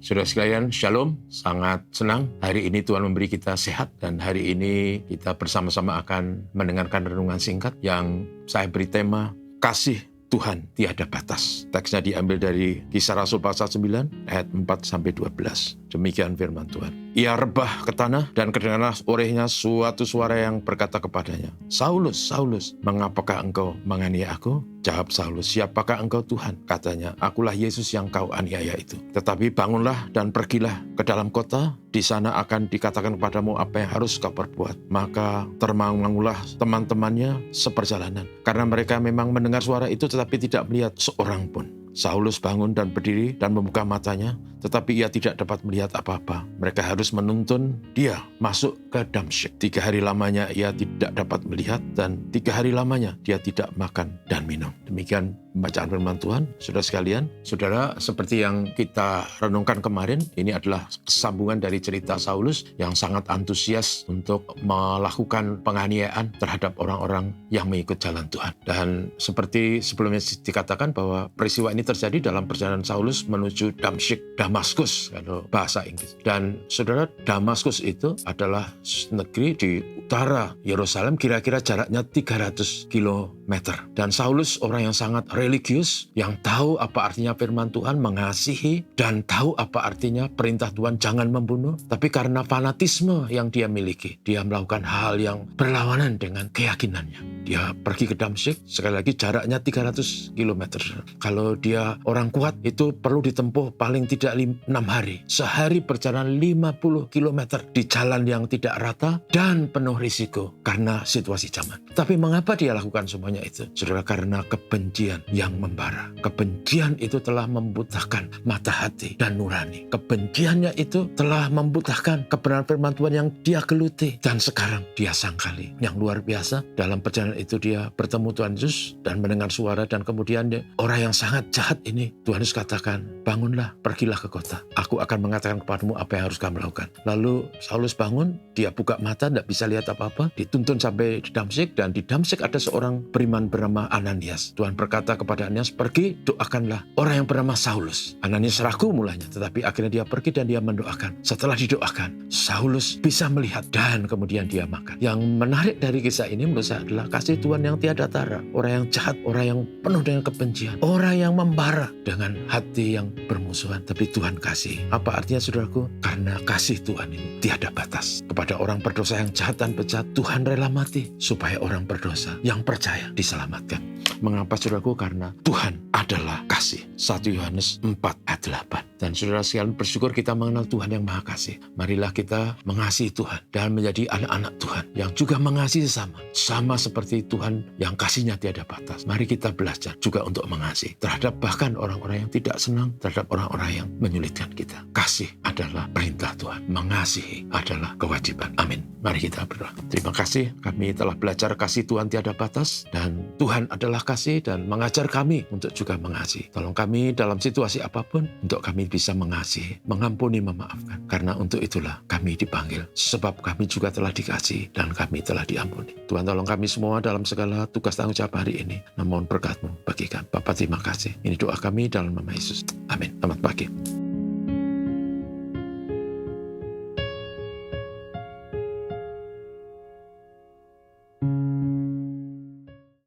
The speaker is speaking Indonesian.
Saudara sekalian, Shalom. Sangat senang hari ini Tuhan memberi kita sehat dan hari ini kita bersama-sama akan mendengarkan renungan singkat yang saya beri tema Kasih Tuhan tiada batas. Teksnya diambil dari Kisah Rasul pasal 9 ayat 4-12. Demikian firman Tuhan. Ia rebah ke tanah dan kedengaranlah olehnya suatu suara yang berkata kepadanya, Saulus, Saulus, mengapakah engkau menganiaya aku? Jawab Saulus, siapakah engkau Tuhan? Katanya, akulah Yesus yang kau aniaya itu. Tetapi bangunlah dan pergilah ke dalam kota, di sana akan dikatakan kepadamu apa yang harus kau perbuat. Maka termangu-mangulah teman-temannya seperjalanan, karena mereka memang mendengar suara itu tetapi tidak melihat seorang pun. Saulus bangun dan berdiri dan membuka matanya, tetapi ia tidak dapat melihat apa-apa. Mereka harus menuntun dia masuk ke Damsyik. 3 hari lamanya ia tidak dapat melihat dan 3 hari lamanya dia tidak makan dan minum. Demikian pembacaan firman Tuhan. Saudara sekalian, saudara, seperti yang kita renungkan kemarin, ini adalah sambungan dari cerita Saulus yang sangat antusias untuk melakukan penganiayaan terhadap orang-orang yang mengikut jalan Tuhan. Dan seperti sebelumnya dikatakan bahwa peristiwa ini terjadi dalam perjalanan Saulus menuju Damsyik, Damaskus, kalau bahasa Inggris. Dan saudara, Damaskus itu adalah negeri di utara Yerusalem, kira-kira jaraknya 300 kilometer. Dan Saulus orang yang sangat religius, yang tahu apa artinya firman Tuhan, mengasihi, dan tahu apa artinya perintah Tuhan jangan membunuh. Tapi karena fanatisme yang dia miliki, dia melakukan hal yang berlawanan dengan keyakinannya. Dia pergi ke Damsyik, sekali lagi jaraknya 300 kilometer. Kalau dia orang kuat, itu perlu ditempuh paling tidak 6 hari. Sehari perjalanan 50 kilometer di jalan yang tidak rata dan penuh risiko karena situasi zaman. Tapi mengapa dia lakukan semuanya itu? Saudara, karena kebencian yang membara. Kebencian itu telah membutahkan mata hati dan nurani. Kebenciannya itu telah membutahkan kebenaran firman Tuhan yang dia geluti. Dan sekarang dia sangkali. Yang luar biasa, dalam perjalanan itu dia bertemu Tuhan Yesus dan mendengar suara, dan kemudian orang yang sangat jahat ini, Tuhan Yesus katakan, bangunlah, pergilah ke kota. Aku akan mengatakan kepadamu apa yang harus kamu lakukan. Lalu Saulus bangun, dia buka mata, tidak bisa lihat apa-apa, dituntun sampai di Damsyik, dan di Damsyik ada seorang beriman bernama Ananias. Tuhan berkata kepada Ananias, pergi, doakanlah orang yang bernama Saulus. Ananias ragu mulanya, tetapi akhirnya dia pergi dan dia mendoakan. Setelah didoakan, Saulus bisa melihat dan kemudian dia makan. Yang menarik dari kisah ini menurut saya adalah kasih Tuhan yang tiada tara. Orang yang jahat, orang yang penuh dengan kebencian, orang yang membara dengan hati yang bermusuhan, tapi Tuhan kasih. Apa artinya, saudaraku? Karena kasih Tuhan ini tiada batas. Kepada orang berdosa yang jahat dan bejat, Tuhan rela mati supaya orang berdosa yang percaya diselamatkan. Mengapa, saudaraku? Karena Tuhan adalah kasih. 1 Yohanes 4 ayat 8. Dan saudara sekalian, bersyukur kita mengenal Tuhan yang Maha Kasih. Marilah kita mengasihi Tuhan dan menjadi anak-anak Tuhan yang juga mengasihi sesama. Sama seperti Tuhan yang kasihnya tiada batas. Mari kita belajar juga untuk mengasihi terhadap bahkan orang-orang yang tidak senang, terhadap orang-orang yang menyulitkan kita. Kasih adalah perintah Tuhan. Mengasihi adalah kewajiban. Amin. Mari kita berdoa. Terima kasih, kami telah belajar kasih Tuhan tiada batas, dan Tuhan adalah kasih dan mengajar kami untuk juga mengasihi. Tolong kami dalam situasi apapun untuk kami bisa mengasihi, mengampuni, memaafkan. Karena untuk itulah kami dipanggil, sebab kami juga telah dikasihi dan kami telah diampuni. Tuhan, tolong kami semua dalam segala tugas tanggung jawab hari ini. Namun berkat-Mu bagi kami. Bapa, terima kasih. Ini doa kami dalam nama Yesus. Amin. Selamat pagi.